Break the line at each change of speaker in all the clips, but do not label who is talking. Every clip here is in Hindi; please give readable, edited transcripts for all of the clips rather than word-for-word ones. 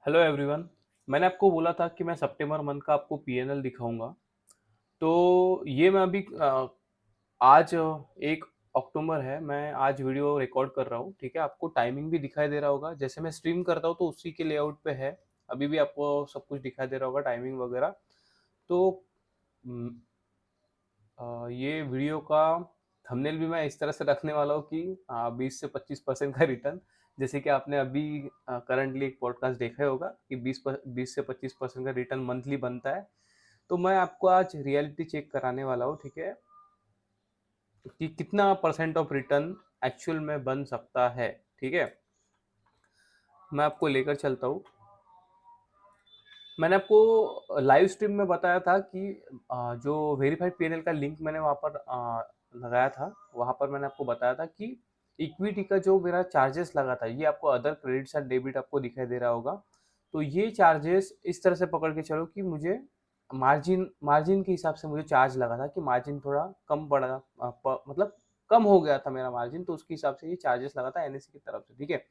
Hello everyone. मैंने आपको बोला था कि मैं सितंबर मंथ का आपको पीएनएल दिखाऊंगा। तो ये मैं अभी आज 1 अक्टूबर है। मैं आज वीडियो रिकॉर्ड कर रहा हूँ। ठीक है, आपको टाइमिंग भी दिखाई दे रहा होगा। जैसे मैं स्ट्रीम करता हूँ तो उसी के लेआउट पे है। अभी भी आपको सब कुछ दिखाई दे रहा होगा, टाइमिंग वगैरह। तो ये वीडियो का थंबनेल भी मैं इस तरह से रखने वाला हूँ कि 20 से 25% का रिटर्न। जैसे कि आपने अभी करंटली एक पॉडकास्ट देखा ही होगा कि 20 से 25% का रिटर्न मंथली बनता है। तो मैं आपको आज रियलिटी चेक कराने वाला हूँ, ठीक है, कि कितना परसेंट ऑफ रिटर्न एक्चुअल में बन सकता है। ठीक है, मैं आपको लेकर चलता हूँ। मैंने आपको लाइव स्ट्रीम में बताया था कि जो वेरीफाइड पीएनएल का लिंक मैंने वहाँ पर लगाया था। वहाँ पर मैंने आपको बताया था कि इक्विटी का जो मेरा चार्जेस लगा था, ये आपको अदर क्रेडिट्स एंड डेबिट आपको दिखाई दे रहा होगा। तो ये चार्जेस इस तरह से पकड़ के चलो कि मुझे मार्जिन मार्जिन के हिसाब से मुझे चार्ज लगा था कि मार्जिन थोड़ा कम पड़ा, मतलब कम हो गया था मेरा मार्जिन, तो उसके हिसाब से ये चार्जेस लगा था एनएससी की तरफ से। ठीक है,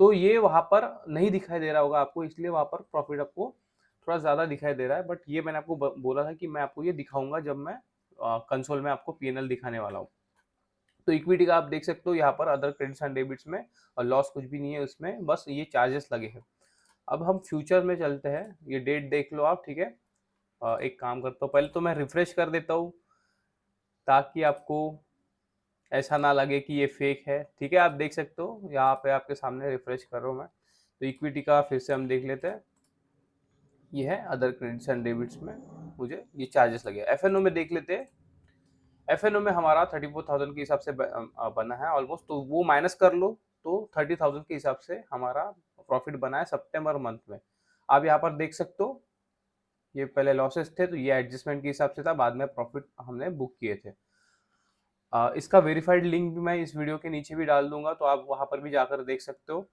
तो ये वहाँ पर नहीं दिखाई दे रहा होगा आपको, इसलिए वहाँ पर प्रॉफिट आपको थोड़ा ज़्यादा दिखाई दे रहा है। बट ये मैंने आपको बोला था कि मैं आपको ये दिखाऊंगा जब मैं कंसोल में आपको पीएनएल दिखाने वाला हूँ। तो इक्विटी का आप देख सकते हो यहाँ पर अदर क्रेडिट्स एंड डेबिट्स में, और लॉस कुछ भी नहीं है उसमें, बस ये चार्जेस लगे हैं। अब हम फ्यूचर में चलते हैं। ये डेट देख लो आप, ठीक है। एक काम करता हूँ, पहले तो मैं रिफ्रेश कर देता हूँ ताकि आपको ऐसा ना लगे कि ये फेक है। ठीक है, आप देख सकते हो यहाँ पे आपके सामने रिफ्रेश कर रहा हूँ मैं। तो इक्विटी का फिर से हम देख लेते हैं। ये है अदर क्रेडिट्स एंड डेबिट्स में, मुझे ये चार्जेस लगे। एफएनओ में देख लेते हैं। एफएनओ में हमारा 34,000 के हिसाब से बना है ऑलमोस्ट, तो वो माइनस कर लो तो 30,000 के हिसाब से हमारा प्रॉफिट बना है सितंबर मंथ में। आप यहाँ पर देख सकते हो, ये पहले लॉसेस थे तो ये एडजस्टमेंट के हिसाब से था, बाद में प्रॉफिट हमने बुक किए थे। इसका वेरीफाइड लिंक भी मैं इस वीडियो के नीचे भी डाल दूंगा, तो आप वहां पर भी जाकर देख सकते हो।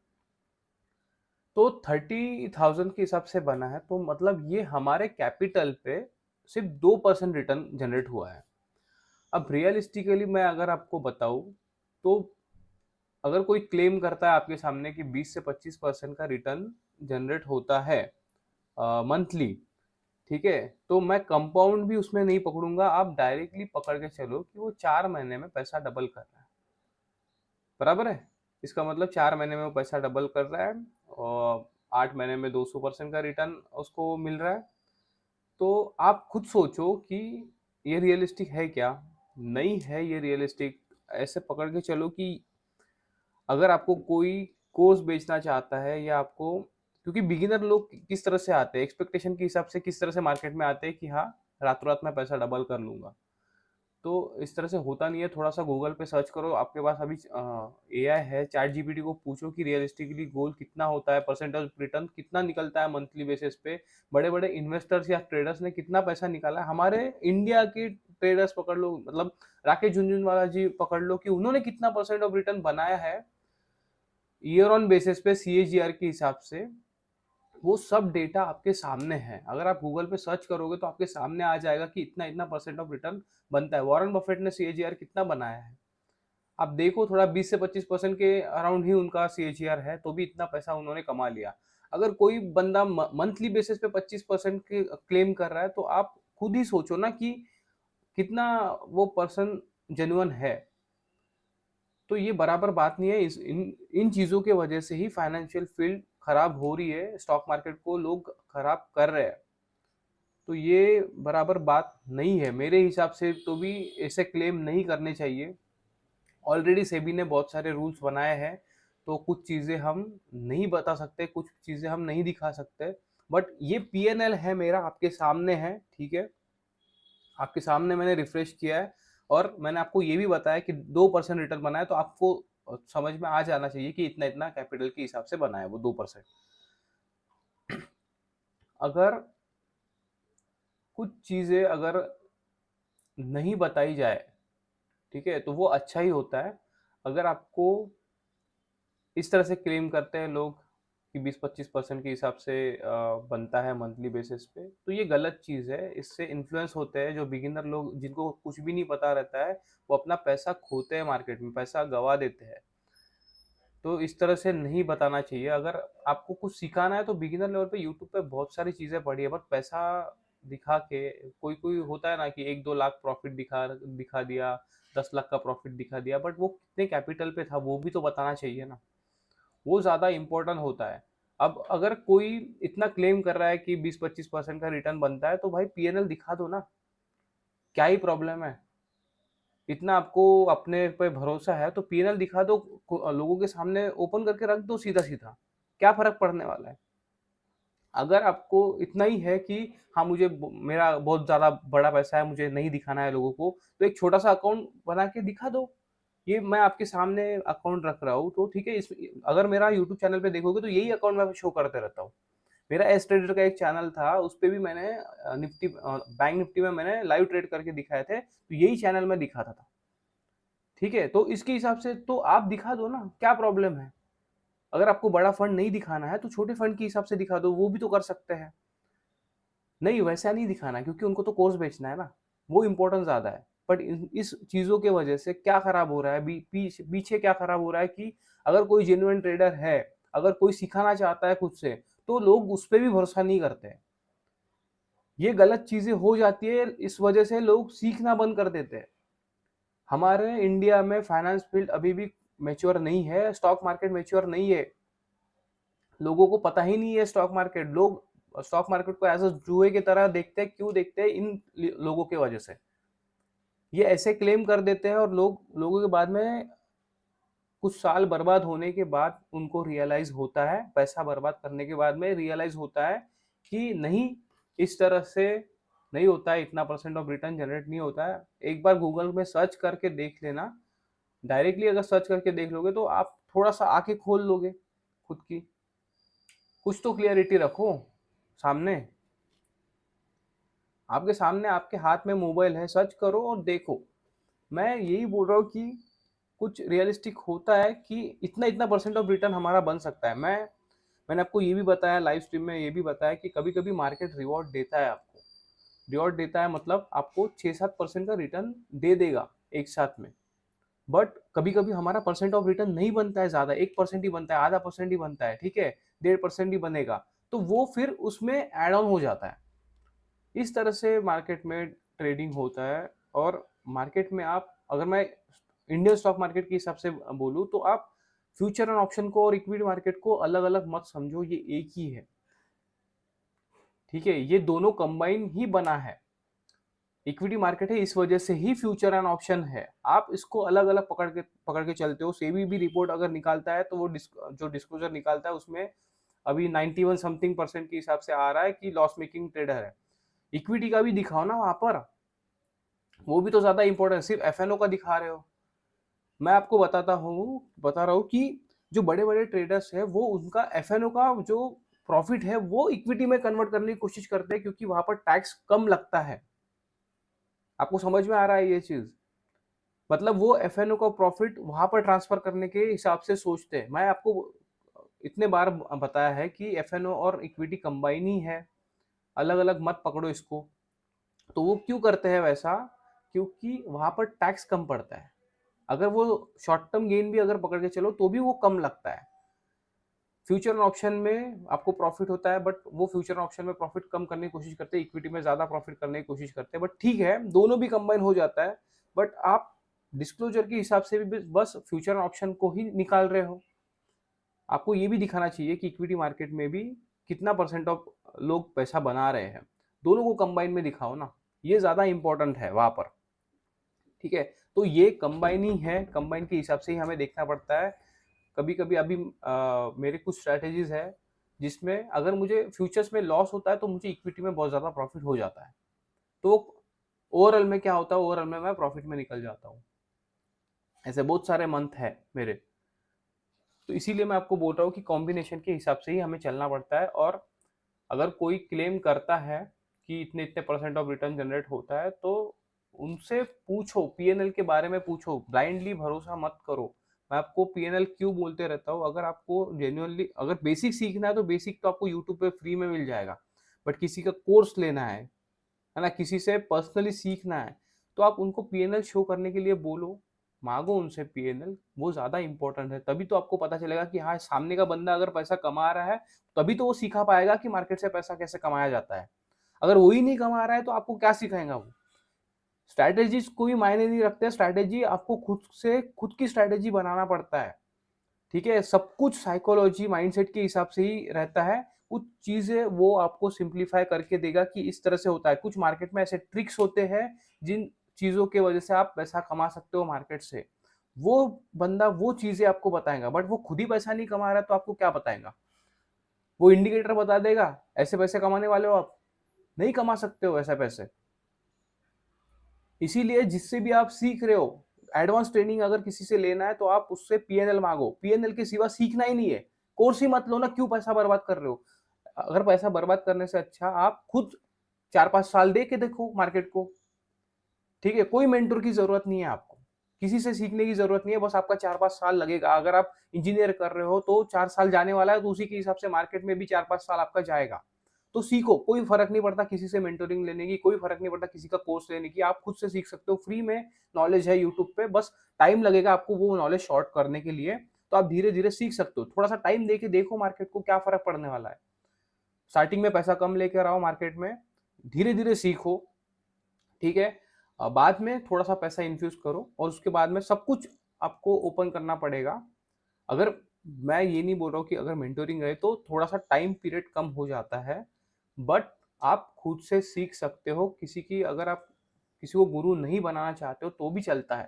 तो 30,000 के हिसाब से बना है, तो मतलब ये हमारे कैपिटल पे सिर्फ 2% रिटर्न जनरेट हुआ है। अब रियलिस्टिकली मैं अगर आपको बताऊं, तो अगर कोई क्लेम करता है आपके सामने कि 20 से 25% का रिटर्न जनरेट होता है मंथली, ठीक है, तो मैं कंपाउंड भी उसमें नहीं पकड़ूंगा। आप डायरेक्टली पकड़ के चलो कि वो 4 महीने में पैसा डबल कर रहा है। बराबर है, इसका मतलब 4 महीने में वो पैसा डबल कर रहा है, और 8 महीने में 200% का रिटर्न उसको मिल रहा है। तो आप खुद सोचो कि ये रियलिस्टिक है क्या? नहीं है ये रियलिस्टिक। ऐसे पकड़ के चलो कि अगर आपको कोई कोर्स बेचना चाहता है, या आपको, क्योंकि बिगिनर लोग किस तरह से आते हैं, एक्सपेक्टेशन के हिसाब से किस तरह से मार्केट में आते हैं कि हाँ, रातों रात में पैसा डबल कर लूंगा। तो इस तरह से होता नहीं है। थोड़ा सा गूगल पे सर्च करो, आपके पास अभी एआई है, चैट जीपीटी को पूछो कि रियलिस्टिकली गोल कितना होता है, परसेंटेज रिटर्न कितना निकलता है मंथली बेसिस पे। बड़े बड़े इन्वेस्टर्स या ट्रेडर्स ने कितना पैसा निकाला है, हमारे इंडिया के ट्रेडर्स पकड़ लो, मतलब राकेश झुनझुनवाला जी पकड़ लो कि उन्होंने कितना परसेंट ऑफ रिटर्न बनाया है ईयर ऑन बेसिस पे सीएजीआर के हिसाब से। वो सब डेटा आपके सामने है। अगर आप गूगल पे सर्च करोगे तो आपके सामने आ जाएगा कि इतना इतना परसेंट ऑफ रिटर्न बनता है। वॉरेन बफेट ने सीएजीआर कितना बनाया है आप देखो, थोड़ा 20 से 25% के अराउंड ही उनका सीएजीआर है, तो भी इतना पैसा उन्होंने कमा लिया। अगर कोई बंदा मंथली बेसिस पे 25% के क्लेम कर रहा है, तो आप खुद ही सोचो ना कि कितना वो पर्सन जेन्युइन है। तो ये बराबर बात नहीं है। इन इन चीजों के वजह से ही फाइनेंशियल फील्ड खराब हो रही है, स्टॉक मार्केट को लोग खराब कर रहे हैं। तो ये बराबर बात नहीं है मेरे हिसाब से, तो भी ऐसे क्लेम नहीं करने चाहिए। ऑलरेडी सेबी ने बहुत सारे रूल्स बनाए हैं, तो कुछ चीज़ें हम नहीं बता सकते, कुछ चीज़ें हम नहीं दिखा सकते। बट ये पीएनएल है मेरा, आपके सामने है, ठीक है। आपके सामने मैंने रिफ्रेश किया है, और मैंने आपको ये भी बताया कि 2% रिटर्न बना है, तो आपको समझ में आ जाना चाहिए कि इतना इतना कैपिटल के हिसाब से बना है वो 2%। अगर कुछ चीज़ें अगर नहीं बताई जाए, ठीक है, तो वो अच्छा ही होता है। अगर आपको इस तरह से क्लेम करते हैं लोग कि 20-25% के हिसाब से बनता है मंथली बेसिस पे, तो ये गलत चीज़ है। इससे इन्फ्लुएंस होते हैं जो बिगिनर लोग, जिनको कुछ भी नहीं पता रहता है, वो अपना पैसा खोते हैं, मार्केट में पैसा गवा देते हैं। तो इस तरह से नहीं बताना चाहिए। अगर आपको कुछ सिखाना है तो बिगिनर लेवल पे यूट्यूब पे बहुत सारी चीज़ें पड़ी है, बट पैसा दिखा के कोई-कोई होता है ना कि 1-2 लाख प्रॉफ़िट दिखा दिखा दिया, 10 लाख का प्रॉफ़िट दिखा दिया, बट वो कितने कैपिटल पे था वो भी तो बताना चाहिए ना। वो ज़्यादा इम्पोर्टेंट होता है। अब अगर कोई इतना क्लेम कर रहा है कि 20-25% का रिटर्न बनता है, तो भाई पीएनएल दिखा दो ना, क्या ही प्रॉब्लम है? इतना आपको अपने पे भरोसा है तो पीएनएल दिखा दो, लोगों के सामने ओपन करके रख दो सीधा-सीधा, क्या फ़र्क पड़ने वाला है? अगर आपको इतना ही है कि हाँ, मुझे मेरा बहुत ज़्यादा बड़ा पैसा है, मुझे नहीं दिखाना है लोगों को, तो एक छोटा सा अकाउंट बना के दिखा दो। ये मैं आपके सामने अकाउंट रख रहा हूँ, तो ठीक है, इस अगर मेरा यूट्यूब चैनल पे देखोगे तो यही अकाउंट मैं शो करते रहता हूँ। मेरा एस ट्रेडर का एक चैनल था, उस पे भी मैंने बैंक निफ्टी में मैंने लाइव ट्रेड करके दिखाए थे, तो यही चैनल में दिखाता था। ठीक है, तो इसके हिसाब से तो आप दिखा दो ना, क्या प्रॉब्लम है? अगर आपको बड़ा फंड नहीं दिखाना है तो छोटे फंड के हिसाब से दिखा दो, वो भी तो कर सकते हैं। नहीं, वैसा नहीं दिखाना, क्योंकि उनको तो कोर्स बेचना है ना, वो इम्पोर्टेंस ज़्यादा है। बट इस चीज़ों के वजह से क्या खराब हो रहा है, पीछे क्या खराब हो रहा है कि अगर कोई जेन्युइन ट्रेडर है, अगर कोई सिखाना चाहता है खुद से, तो लोग उस पे भी भरोसा नहीं करते हैं। ये गलत चीजें हो जाती है, इस वजह से लोग सीखना बंद कर देते हैं। हमारे इंडिया में फाइनेंस फील्ड अभी भी मैच्योर नहीं है, स्टॉक मार्केट मैच्योर नहीं है। लोगों को पता ही नहीं है स्टॉक मार्केट। लोग स्टॉक मार्केट को एज अ जुए की तरह देखते हैं। क्यों देखते हैं? इन लोगों के वजह से। ये ऐसे क्लेम कर देते हैं और लोगों के बाद में कुछ साल बर्बाद होने के बाद उनको रियलाइज होता है, पैसा बर्बाद करने के बाद में रियलाइज होता है कि नहीं, इस तरह से नहीं होता है, इतना परसेंट ऑफ रिटर्न जनरेट नहीं होता है। एक बार गूगल में सर्च करके देख लेना, डायरेक्टली अगर सर्च करके देख लोगे तो आप थोड़ा सा आंखें खोल लोगे खुद की। कुछ तो क्लियरिटी रखो सामने। आपके सामने, आपके हाथ में मोबाइल है, सर्च करो और देखो। मैं यही बोल रहा हूँ कि कुछ रियलिस्टिक होता है कि इतना इतना परसेंट ऑफ रिटर्न हमारा बन सकता है। मैंने आपको ये भी बताया लाइव स्ट्रीम में, ये भी बताया कि कभी कभी मार्केट रिवॉर्ड देता है आपको। रिवॉर्ड देता है मतलब आपको 6-7% का रिटर्न दे देगा एक साथ में। बट कभी कभी हमारा परसेंट ऑफ रिटर्न नहीं बनता है ज्यादा, 1% ही बनता है, आधा परसेंट ही बनता है, ठीक है, 1.5% ही बनेगा। तो वो फिर उसमें एड ऑन हो जाता है। इस तरह से मार्केट में ट्रेडिंग होता है। और मार्केट में आप, अगर मैं इंडियन स्टॉक मार्केट के हिसाब से बोलूँ तो आप फ्यूचर एंड ऑप्शन को और इक्विटी मार्केट को अलग अलग मत समझो, ये एक ही है। ठीक है, ये दोनों कंबाइन ही बना है। इक्विटी मार्केट है, इस वजह से ही फ्यूचर एंड ऑप्शन है। आप इसको अलग अलग पकड़ के चलते हो। सेबी भी रिपोर्ट अगर निकालता है तो वो जो डिस्क्लोजर निकालता है उसमें अभी 91 समथिंग परसेंट के हिसाब से आ रहा है कि लॉस मेकिंग ट्रेडर है। इक्विटी का भी दिखाओ ना वहां पर, वो भी तो ज्यादा इंपॉर्टेंट। सिर्फ एफएनओ का दिखा रहे हो। मैं आपको बता रहा हूँ कि जो बड़े बड़े ट्रेडर्स है वो उनका एफएनओ का जो प्रॉफिट है वो इक्विटी में कन्वर्ट करने की कोशिश करते हैं, क्योंकि वहां पर टैक्स कम लगता है। आपको समझ में आ रहा है ये चीज? मतलब वो एफएनओ का प्रॉफिट वहां पर ट्रांसफर करने के हिसाब से सोचते हैं। मैं आपको इतने बार बताया है कि एफएनओ और इक्विटी कंबाइन ही है, अलग अलग मत पकड़ो इसको। तो वो क्यों करते हैं वैसा? क्योंकि वहां पर टैक्स कम पड़ता है। अगर वो शॉर्ट टर्म गेन भी अगर पकड़ के चलो तो भी वो कम लगता है। फ्यूचर ऑप्शन में आपको प्रॉफिट होता है, बट वो फ्यूचर ऑप्शन में प्रॉफिट कम करने की कोशिश करते हैं, इक्विटी में ज्यादा प्रॉफिट करने की कोशिश करते हैं। बट ठीक है, दोनों भी कंबाइन हो जाता है। बट आप डिस्क्लोजर के हिसाब से भी बस फ्यूचर ऑप्शन को ही निकाल रहे हो। आपको ये भी दिखाना चाहिए कि इक्विटी मार्केट में भी कितना परसेंट ऑफ लोग पैसा बना रहे हैं। दोनों को कंबाइन में दिखाओ ना, ये ज्यादा इंपॉर्टेंट है वहां पर। ठीक है, तो ये कंबाइन ही है, कंबाइन के हिसाब से ही हमें देखना पड़ता है। कभी कभी अभी मेरे कुछ स्ट्रैटेजीज है जिसमें अगर मुझे फ्यूचर्स में लॉस होता है तो मुझे इक्विटी में बहुत ज़्यादा प्रॉफिट हो जाता है। तो ओवरऑल में क्या होता है, ओवरऑल में मैं प्रॉफिट में निकल जाता हूँ। ऐसे बहुत सारे मंथ है मेरे। तो इसीलिए मैं आपको बोल रहा हूँ कि कॉम्बिनेशन के हिसाब से ही हमें चलना पड़ता है। और अगर कोई क्लेम करता है कि इतने इतने परसेंट ऑफ रिटर्न जनरेट होता है तो उनसे पूछो, पीएनएल के बारे में पूछो, ब्लाइंडली भरोसा मत करो। मैं आपको पीएनएल क्यों बोलते रहता हूँ, अगर आपको जेन्युइनली अगर बेसिक सीखना है तो बेसिक तो आपको यूट्यूब पे फ्री में मिल जाएगा। बट किसी का कोर्स लेना है ना, किसी से पर्सनली सीखना है, तो आप उनको पीएनएल शो करने के लिए बोलो। मांगो उनसे पीएनएल, वो ज़्यादा इंपॉर्टेंट है। तभी तो आपको पता चलेगा कि हाँ, सामने का बंदा अगर पैसा कमा रहा है, तभी तो वो सीखा पाएगा कि मार्केट से पैसा कैसे कमाया जाता है। अगर वो ही नहीं कमा रहा है तो आपको क्या सिखाएगा वो? स्ट्रैटेजीज कोई मायने नहीं रखते, स्ट्रैटेजी आपको खुद की स्ट्रैटेजी बनाना पड़ता है। ठीक है, सब कुछ साइकोलॉजी माइंडसेट के हिसाब से ही रहता है। कुछ चीजें वो आपको सिंप्लीफाई करके देगा कि इस तरह से होता है। कुछ मार्केट में ऐसे ट्रिक्स होते हैं जिन चीजों के वजह से आप पैसा कमा सकते हो मार्केट से। वो बंदा वो चीजें आपको बताएगा, बट वो खुद ही पैसा नहीं कमा रहा है तो आपको क्या बताएगा? वो इंडिकेटर बता देगा ऐसे पैसे कमाने वाले हो आप, नहीं कमा सकते हो ऐसे पैसे। इसीलिए जिससे भी आप सीख रहे हो, एडवांस ट्रेनिंग अगर किसी से लेना है तो आप उससे पीएनएल मांगो। पीएनएल के सिवा सीखना ही नहीं है। कोर्स ही मत लो ना, क्यों पैसा बर्बाद कर रहे हो? अगर पैसा बर्बाद करने से अच्छा आप खुद 4-5 साल दे के देखो मार्केट को। ठीक है, कोई मेंटर की जरूरत नहीं है आपको, किसी से सीखने की जरूरत नहीं है। बस आपका 4-5 साल लगेगा। अगर आप इंजीनियर कर रहे हो तो 4 साल जाने वाला है, तो उसी के हिसाब से मार्केट में भी 4-5 साल आपका जाएगा। तो सीखो, कोई फर्क नहीं पड़ता किसी से मेंटोरिंग लेने की, कोई फर्क नहीं पड़ता किसी का कोर्स लेने की। आप खुद से सीख सकते हो, फ्री में नॉलेज है यूट्यूब पे। बस टाइम लगेगा आपको वो नॉलेज शॉर्ट करने के लिए, तो आप धीरे धीरे सीख सकते हो। थोड़ा सा टाइम दे के देखो मार्केट को क्या फर्क पड़ने वाला है। स्टार्टिंग में पैसा कम लेकर आओ मार्केट में, धीरे धीरे सीखो। ठीक है, बाद में थोड़ा सा पैसा इन्फ्यूज करो और उसके बाद में सब कुछ आपको ओपन करना पड़ेगा। अगर मैं ये नहीं बोल रहा हूँ कि अगर मेंटोरिंग है तो थोड़ा सा टाइम पीरियड कम हो जाता है, बट आप खुद से सीख सकते हो। किसी की अगर आप किसी को गुरु नहीं बनाना चाहते हो तो भी चलता है।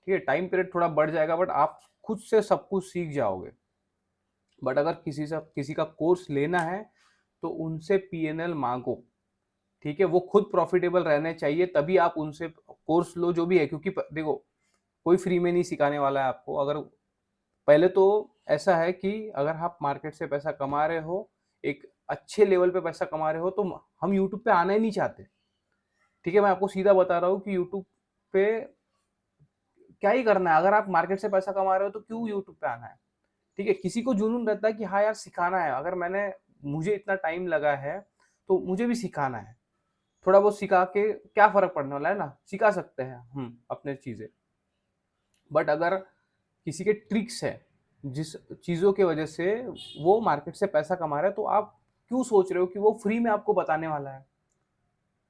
ठीक है, टाइम पीरियड थोड़ा बढ़ जाएगा बट आप खुद से सब कुछ सीख जाओगे। बट अगर किसी का कोर्स लेना है तो उनसे पीएनएल मांगो। ठीक है, वो खुद प्रॉफिटेबल रहने चाहिए, तभी आप उनसे कोर्स लो जो भी है। क्योंकि देखो, कोई फ्री में नहीं सिखाने वाला है आपको। अगर पहले तो ऐसा है कि अगर आप मार्केट से पैसा कमा रहे हो, एक अच्छे लेवल पे पैसा कमा रहे हो, तो हम यूट्यूब पे आना ही नहीं चाहते। ठीक है, मैं आपको सीधा बता रहा हूँ कि यूट्यूब पे क्या ही करना है। अगर आप मार्केट से पैसा कमा रहे हो तो क्यों यूट्यूब पे आना है? ठीक है, किसी को जुनून रहता है कि हाँ यार सिखाना है, अगर मुझे इतना टाइम लगा है तो मुझे भी सिखाना है। थोड़ा बहुत सिखा के क्या फर्क पड़ने वाला है ना, सिखा सकते हैं हम अपने चीजें। बट अगर किसी के ट्रिक्स है जिस चीजों की वजह से वो मार्केट से पैसा कमा रहा है, तो आप क्यों सोच रहे हो कि वो फ्री में आपको बताने वाला है?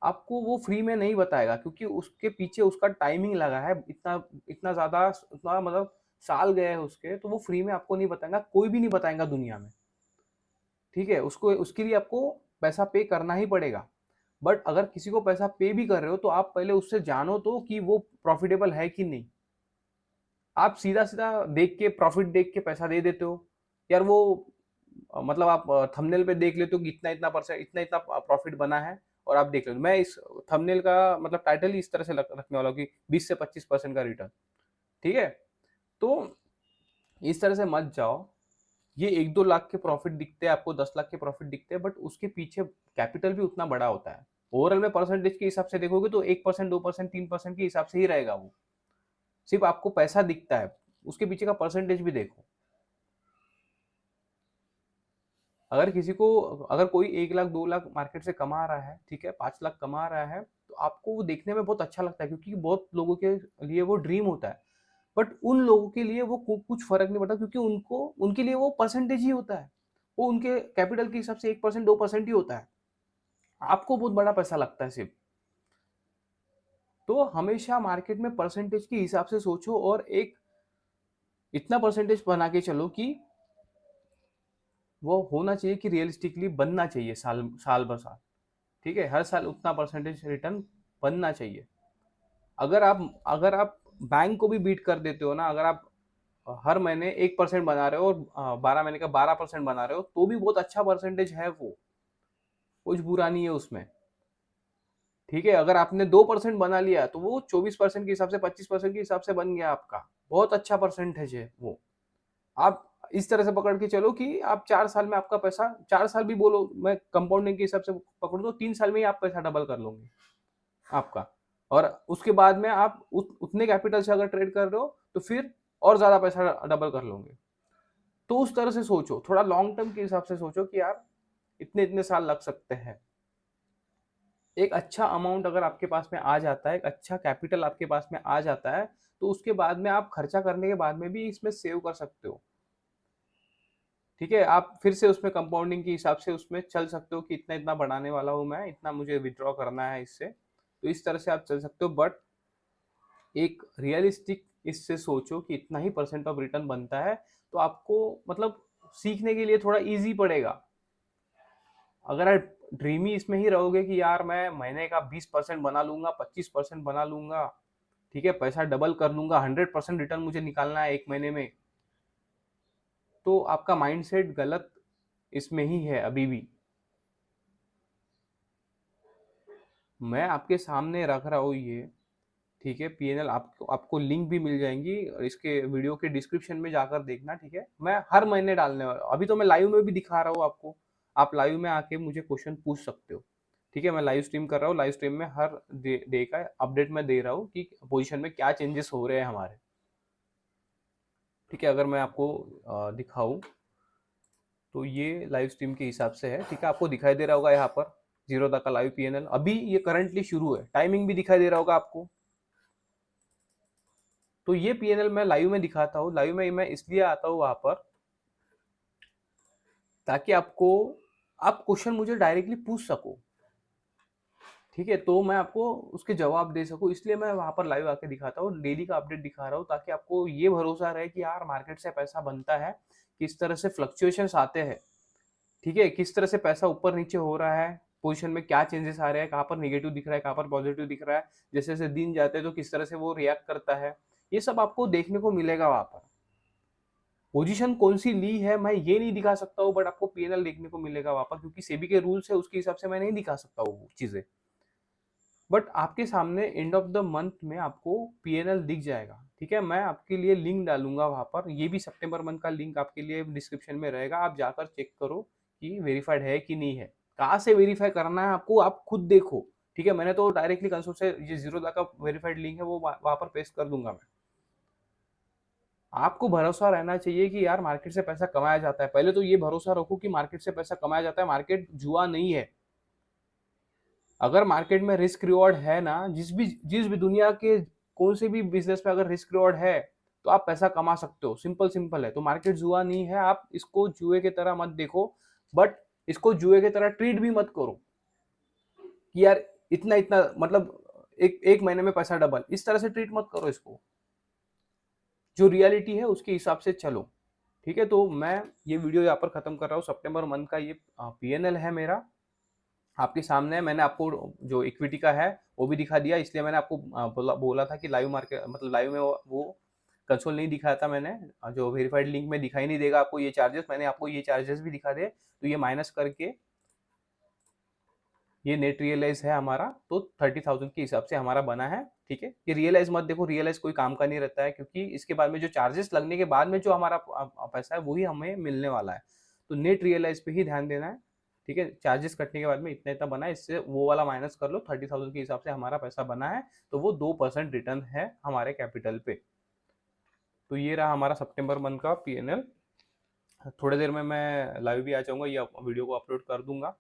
आपको वो फ्री में नहीं बताएगा, क्योंकि उसके पीछे उसका टाइमिंग लगा है। इतना इतना ज्यादा, इतना मतलब साल गए हैं उसके, तो वो फ्री में आपको नहीं बताएगा, कोई भी नहीं बताएगा दुनिया में। ठीक है, उसको उसके लिए आपको पैसा पे करना ही पड़ेगा। बट अगर किसी को पैसा पे भी कर रहे हो तो आप पहले उससे जानो तो कि वो प्रॉफिटेबल है कि नहीं। आप सीधा सीधा देख के, प्रॉफिट देख के पैसा दे देते हो यार। वो मतलब आप थंबनेल पे देख लेते हो कि इतना इतना परसेंट, इतना इतना प्रॉफिट बना है, और आप देख लेते हो। मैं इस थंबनेल का मतलब टाइटल ही इस तरह से रखने वाला हूँ कि 20 से 25% का रिटर्न। ठीक है, तो इस तरह से मत जाओ। ये 1-2 लाख के प्रॉफिट दिखते हैं आपको, 10 लाख के प्रॉफिट दिखते हैं, बट उसके पीछे कैपिटल भी उतना बड़ा होता है। ओवरऑल में परसेंटेज के हिसाब से देखोगे तो 1%, 2%, 3% के हिसाब से ही रहेगा वो। सिर्फ आपको पैसा दिखता है, उसके पीछे का परसेंटेज भी देखो। अगर कोई 1 लाख 2 लाख मार्केट से कमा रहा है, ठीक है, 5 लाख कमा रहा है, तो आपको वो देखने में बहुत अच्छा लगता है, क्योंकि बहुत लोगों के लिए वो ड्रीम होता है। बट उन लोगों के लिए वो कुछ फर्क नहीं पड़ता, क्योंकि उनके लिए वो परसेंटेज ही होता है। वो उनके कैपिटल के हिसाब से 1%, 2% ही होता है। आपको बहुत बड़ा पैसा लगता है सिर्फ। तो हमेशा मार्केट में परसेंटेज के हिसाब से सोचो, और एक इतना परसेंटेज बना के चलो कि वो होना चाहिए कि रियलिस्टिकली बनना चाहिए साल साल ब साल। ठीक है, हर साल उतना परसेंटेज रिटर्न बनना चाहिए। अगर आप बैंक को भी बीट कर देते हो ना, अगर आप हर महीने 1% बना रहे हो और 12 महीने का 12% बना रहे हो, तो भी बहुत अच्छा परसेंटेज है वो, कुछ बुरा नहीं है उसमें। ठीक है, अगर आपने 2% बना लिया तो वो 24% के हिसाब से, 25% के हिसाब से बन गया आपका, बहुत अच्छा परसेंटेज है वो। आप इस तरह से पकड़ के चलो कि आप 4 साल में आपका पैसा, 4 साल भी बोलो, मैं कंपाउंडिंग के हिसाब से पकड़ दो, 3 साल में ही आप पैसा डबल कर लोगे आपका। और उसके बाद में आप उतने कैपिटल से अगर ट्रेड कर रहे हो तो फिर और ज्यादा पैसा डबल कर लोगे। तो उस तरह से सोचो, थोड़ा लॉन्ग टर्म के हिसाब से सोचो कि यार इतने इतने साल लग सकते हैं। एक अच्छा अमाउंट अगर आपके पास में आ जाता है, एक अच्छा कैपिटल आपके पास में आ जाता है, तो उसके बाद में आप खर्चा करने के बाद में भी इसमें सेव कर सकते हो। ठीक है, आप फिर से उसमें कंपाउंडिंग के हिसाब से उसमें चल सकते हो कि इतना इतना बढ़ाने वाला हूँ मैं, इतना मुझे विड्रॉ करना है इससे, तो इस तरह से आप चल सकते हो। बट एक रियलिस्टिक इससे सोचो कि इतना ही परसेंट ऑफ रिटर्न बनता है, तो आपको मतलब सीखने के लिए थोड़ा इजी पड़ेगा। अगर आप ड्रीमी इसमें ही रहोगे कि यार मैं महीने का 20% बना लूंगा, 25% बना लूंगा, ठीक है, पैसा डबल कर लूंगा, 100% रिटर्न मुझे निकालना है एक महीने में, तो आपका माइंडसेट गलत इसमें ही है अभी भी। मैं आपके सामने रख रहा हूँ ये, ठीक है, पीएनएल आपको आपको लिंक भी मिल जाएंगी और इसके वीडियो के डिस्क्रिप्शन में जाकर देखना, ठीक है। मैं हर महीने डालने वाला हूँ, अभी तो मैं लाइव में भी दिखा रहा हूँ आपको, आप लाइव में आके मुझे क्वेश्चन पूछ सकते हो, ठीक है। मैं लाइव स्ट्रीम कर रहा हूँ, लाइव स्ट्रीम में हर डे का अपडेट मैं दे रहा हूँ कि पोजीशन में क्या चेंजेस हो रहे हैं हमारे, ठीक है। अगर मैं आपको दिखाऊं तो ये लाइव स्ट्रीम के हिसाब से है, ठीक है, आपको दिखाई दे रहा होगा यहाँ पर जीरोधा का लाइव पीएनएल अभी ये करंटली शुरू है, टाइमिंग भी दिखाई दे रहा होगा आपको। तो ये पीएनएल मैं लाइव में दिखाता हूँ, लाइव में मैं इसलिए आता हूँ वहां पर ताकि आपको आप क्वेश्चन मुझे डायरेक्टली पूछ सको, ठीक है, तो मैं आपको उसके जवाब दे सकूं, इसलिए मैं वहां पर लाइव आके दिखाता हूँ, डेली का अपडेट दिखा रहा हूँ, ताकि आपको ये भरोसा रहे कि यार मार्केट से पैसा बनता है, किस तरह से फ्लक्चुएशंस आते हैं, ठीक है, किस तरह से पैसा ऊपर नीचे हो रहा है, पोजीशन में क्या चेंजेस आ रहे हैं, कहाँ पर निगेटिव दिख रहा है, कहाँ पर पॉजिटिव दिख रहा है, जैसे जैसे दिन जाते हैं तो किस तरह से वो रिएक्ट करता है, ये सब आपको देखने को मिलेगा वहां पर। पोजीशन कौन सी ली है मैं ये नहीं दिखा सकता हूँ, बट आपको पीएनएल देखने को मिलेगा वहां पर, क्योंकि सेबी के रूल्स है उसके हिसाब से मैं नहीं दिखा सकता हूँ वो चीजें। बट आपके सामने एंड ऑफ द मंथ में आपको पीएनएल दिख जाएगा, ठीक है। मैं आपके लिए लिंक डालूंगा वहां पर, ये भी सितंबर मंथ का लिंक आपके लिए डिस्क्रिप्शन में रहेगा, आप जाकर चेक करो कि वेरीफाइड है कि नहीं है, कहाँ से वेरीफाई करना है आपको, आप खुद देखो, ठीक है। मैंने तो डायरेक्टली कंसोल से ये जीरोधा का वेरीफाइड लिंक है वो वहां पर पेस्ट कर दूंगा मैं। आपको भरोसा रहना चाहिए कि यार मार्केट से पैसा कमाया जाता है, पहले तो ये भरोसा रखो कि मार्केट से पैसा कमाया जाता है, मार्केट जुआ नहीं है। अगर मार्केट में रिस्क रिवॉर्ड है ना, जिस भी दुनिया के कौन से भी बिजनेस में अगर रिस्क रिवॉर्ड है, तो आप पैसा कमा सकते हो, सिंपल सिंपल है। तो मार्केट जुआ नहीं है, आप इसको जुए की तरह मत देखो, बट इसको जुए की तरह ट्रीट भी मत करो कि यार इतना इतना मतलब एक एक महीने में पैसा डबल, इस तरह से ट्रीट मत करो इसको। जो रियलिटी है उसके हिसाब से चलो, ठीक है। तो मैं ये वीडियो यहाँ पर खत्म कर रहा हूँ, सितंबर मंथ का ये पीएनएल है मेरा आपके सामने। मैंने आपको जो इक्विटी का है वो भी दिखा दिया, इसलिए मैंने आपको बोला था कि लाइव मार्केट मतलब लाइव में वो कंसोल नहीं दिखाया था मैंने, जो वेरीफाइड लिंक में दिखाई नहीं देगा आपको ये चार्जेस, मैंने आपको ये चार्जेस भी दिखा दे, तो ये माइनस करके ये नेट रियलाइज है हमारा, तो 30,000 के हिसाब से हमारा बना है, ठीक है। ये रियलाइज मत देखो, रियलाइज कोई काम का नहीं रहता है, क्योंकि इसके बाद में जो चार्जेस लगने के बाद में जो हमारा पैसा है वही हमें मिलने वाला है, तो नेट रियलाइज पे ही ध्यान देना है, ठीक है। चार्जेस कटने के बाद में इतना इतना बना है, इससे वो वाला माइनस कर लो, 30,000 के हिसाब से हमारा पैसा बना है, तो वो 2% रिटर्न है हमारे कैपिटल पे। तो ये रहा हमारा सितंबर मंथ का पीएनएल। थोड़ी देर में मैं लाइव भी आ जाऊंगा, ये वीडियो को अपलोड कर दूंगा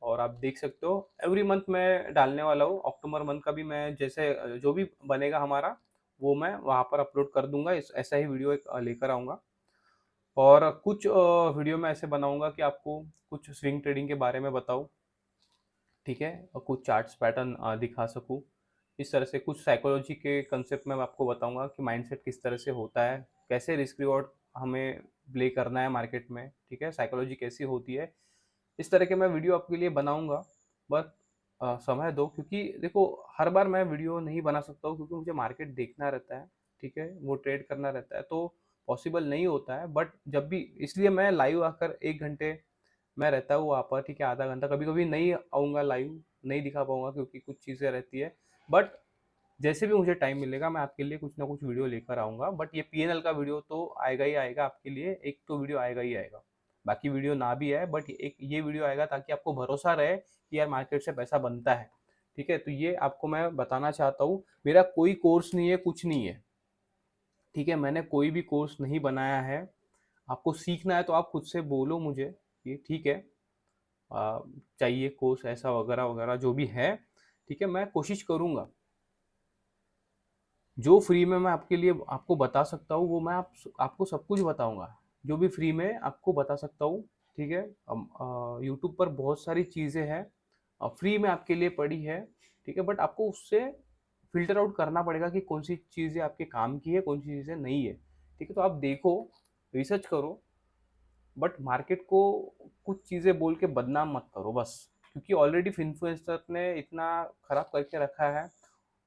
और आप देख सकते हो। एवरी मंथ मैं डालने वाला हूँ, अक्टूबर मंथ का भी मैं जैसे जो भी बनेगा हमारा वो मैं वहाँ पर अपलोड कर दूंगा, ऐसा ही वीडियो एक लेकर आऊँगा। और कुछ वीडियो में ऐसे बनाऊंगा कि आपको कुछ स्विंग ट्रेडिंग के बारे में बताऊँ, ठीक है, और कुछ चार्ट्स पैटर्न दिखा सकूँ। इस तरह से कुछ साइकोलॉजी के कंसेप्ट में मैं आपको बताऊंगा कि माइंडसेट किस तरह से होता है, कैसे रिस्क रिवॉर्ड हमें प्ले करना है मार्केट में, ठीक है, साइकोलॉजी कैसी होती है, इस तरह के मैं वीडियो आपके लिए बनाऊंगा। बस समय दो, क्योंकि देखो हर बार मैं वीडियो नहीं बना सकता हूँ, क्योंकि मुझे मार्केट देखना रहता है, ठीक है, वो ट्रेड करना रहता है, तो पॉसिबल नहीं होता है। बट जब भी, इसलिए मैं लाइव आकर 1 घंटे मैं रहता हूँ वहाँ पर, ठीक है, आधा घंटा, कभी कभी नहीं आऊँगा लाइव, नहीं दिखा पाऊंगा क्योंकि कुछ चीज़ें रहती है। बट जैसे भी मुझे टाइम मिलेगा मैं आपके लिए कुछ ना कुछ वीडियो लेकर आऊँगा। बट ये पीएनएल का वीडियो तो आएगा ही आएगा आपके लिए, एक तो वीडियो आएगा ही आएगा, बाकी वीडियो ना भी आए, बट एक ये वीडियो आएगा ताकि आपको भरोसा रहे कि यार मार्केट से पैसा बनता है, ठीक है। तो ये आपको मैं बताना चाहता हूँ, मेरा कोई कोर्स नहीं है, कुछ नहीं है, ठीक है, मैंने कोई भी कोर्स नहीं बनाया है। आपको सीखना है तो आप खुद से बोलो मुझे, ये ठीक है, चाहिए कोर्स ऐसा वगैरह वगैरह जो भी है, ठीक है, मैं कोशिश करूँगा। जो फ्री में मैं आपके लिए आपको बता सकता हूँ, वो मैं आपको सब कुछ बताऊँगा। जो भी फ्री में आपको बता सकता हूँ, ठीक है? यूट्यूब पर बहुत सारी चीज़ें हैं फ्री में आपके लिए पड़ी है, ठीक है? बट आपको उससे फ़िल्टर आउट करना पड़ेगा कि कौन-सी चीज़ें आपके काम की है, कौन-सी चीज़ें नहीं है, ठीक है? तो आप देखो, रिसर्च करो, बट मार्केट को कुछ चीज़ें बोल के बदनाम मत करो बस। क्योंकि ऑलरेडी इन्फ्लुएंसर ने इतना खराब करके रखा है।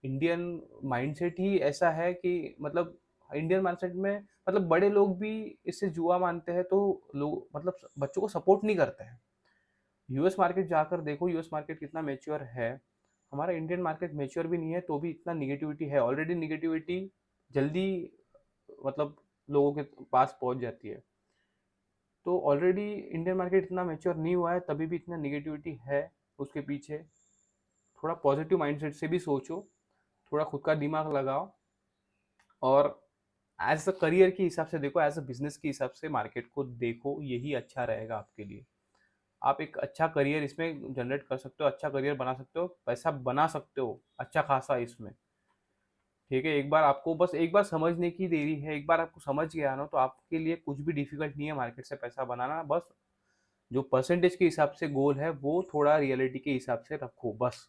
इंडियन माइंडसेट ही ऐसा है कि मतलब इंडियन माइंडसेट में मतलब बड़े लोग भी इससे जुआ मानते हैं, तो लोग मतलब बच्चों को सपोर्ट नहीं करते हैं। यूएस मार्केट जाकर देखो, यूएस मार्केट कितना मैच्योर है। हमारा इंडियन मार्केट मैच्योर भी नहीं है, तो भी इतना निगेटिविटी है। ऑलरेडी निगेटिविटी जल्दी मतलब लोगों के पास पहुंच जाती है। तो ऑलरेडी इंडियन मार्केट इतना मैच्योर नहीं हुआ है, तभी भी इतना निगेटिविटी है उसके पीछे। थोड़ा पॉजिटिव माइंडसेट से भी सोचो, थोड़ा खुद का दिमाग लगाओ, और एज अ करियर के हिसाब से देखो, एज अ बिजनेस के हिसाब से मार्केट को देखो, यही अच्छा रहेगा आपके लिए। आप एक अच्छा करियर इसमें जनरेट कर सकते हो, अच्छा करियर बना सकते हो, पैसा बना सकते हो अच्छा खासा इसमें। ठीक है, एक बार आपको बस एक बार समझने की देरी है, एक बार आपको समझ गया ना, तो आपके लिए कुछ भी डिफिकल्ट नहीं है मार्केट से पैसा बनाना। बस जो परसेंटेज के हिसाब से गोल है, वो थोड़ा रियलिटी के हिसाब से रखो बस।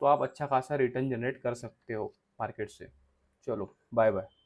तो आप अच्छा खासा रिटर्न जनरेट कर सकते हो मार्केट से। चलो, बाय बाय।